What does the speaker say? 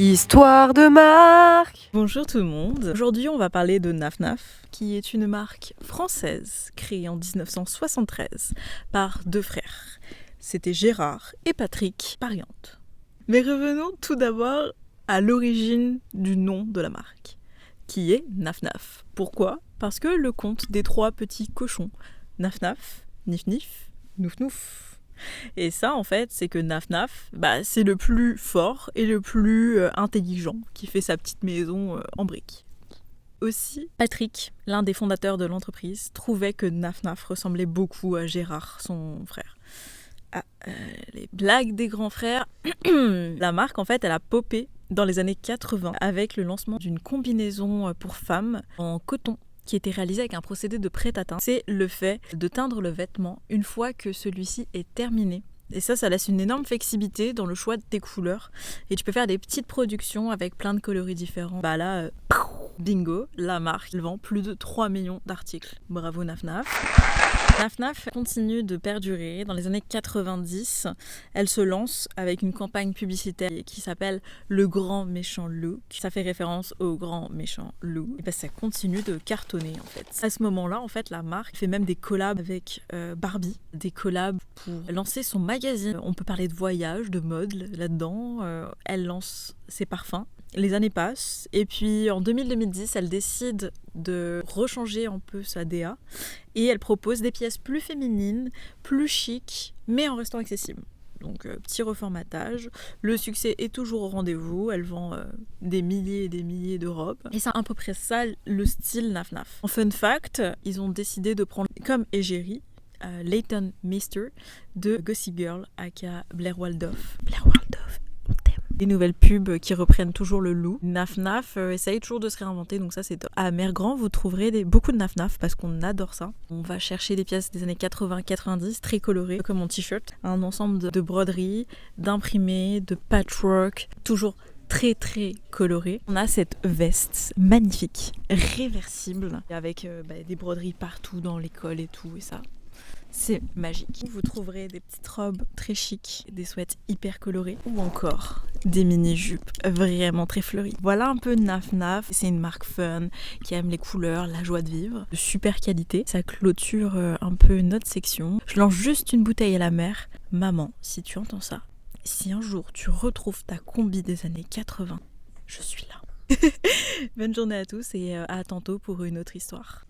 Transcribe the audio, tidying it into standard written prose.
Histoire de marque. Bonjour tout le monde. Aujourd'hui, on va parler de Naf Naf, qui est une marque française créée en 1973 par deux frères. C'était Gérard et Patrick Pariente. Mais revenons tout d'abord à l'origine du nom de la marque, qui est Naf Naf. Pourquoi ? Parce que le conte des trois petits cochons, Naf Naf, Nif Nif, Nouf Nouf. Et ça, en fait, c'est que Naf Naf, c'est le plus fort et le plus intelligent qui fait sa petite maison en briques. Aussi, Patrick, l'un des fondateurs de l'entreprise, trouvait que Naf Naf ressemblait beaucoup à Gérard, son frère. Les blagues des grands frères. La marque, en fait, elle a popé dans les années 80 avec le lancement d'une combinaison pour femmes en coton qui était réalisé avec un procédé de prêt-à-teindre. C'est le fait de teindre le vêtement une fois que celui-ci est terminé. Et ça laisse une énorme flexibilité dans le choix de tes couleurs. Et tu peux faire des petites productions avec plein de coloris différents. Bingo, la marque vend plus de 3 millions d'articles. Bravo Naf Naf. Naf Naf continue de perdurer. Dans les années 90, elle se lance avec une campagne publicitaire qui s'appelle Le Grand Méchant Loup. Ça fait référence au Grand Méchant Loup. Et ça continue de cartonner en fait. À ce moment-là, en fait, la marque fait même des collabs avec Barbie, des collabs pour lancer son magazine. On peut parler de voyage, de mode là-dedans. Elle lance ses parfums. Les années passent et puis en 2010, elle décide de rechanger un peu sa DA et elle propose des pièces plus féminines, plus chic, mais en restant accessible. Donc petit reformatage, le succès est toujours au rendez-vous, elle vend des milliers et des milliers de robes. Et c'est à peu près ça le style Naf Naf. En fun fact, ils ont décidé de prendre comme égérie Leighton Meester de Gossip Girl aka Blair Waldorf. Blair Waldorf. Des nouvelles pubs qui reprennent toujours le loup. Naf Naf essaye toujours de se réinventer, donc ça c'est top. À Mergrand, vous trouverez beaucoup de Naf Naf parce qu'on adore ça. On va chercher des pièces des années 80-90, très colorées, comme mon t-shirt. Un ensemble de broderies, d'imprimés, de patchwork, toujours très très coloré. On a cette veste magnifique, réversible, avec des broderies partout dans l'école et tout, et ça. C'est magique. Vous trouverez des petites robes très chic, des sweats hyper colorés ou encore des mini-jupes vraiment très fleuries. Voilà un peu Naf Naf. C'est une marque fun qui aime les couleurs, la joie de vivre, de super qualité. Ça clôture un peu notre section. Je lance juste une bouteille à la mer. Maman, si tu entends ça, si un jour tu retrouves ta combi des années 80, je suis là. Bonne journée à tous et à tantôt pour une autre histoire.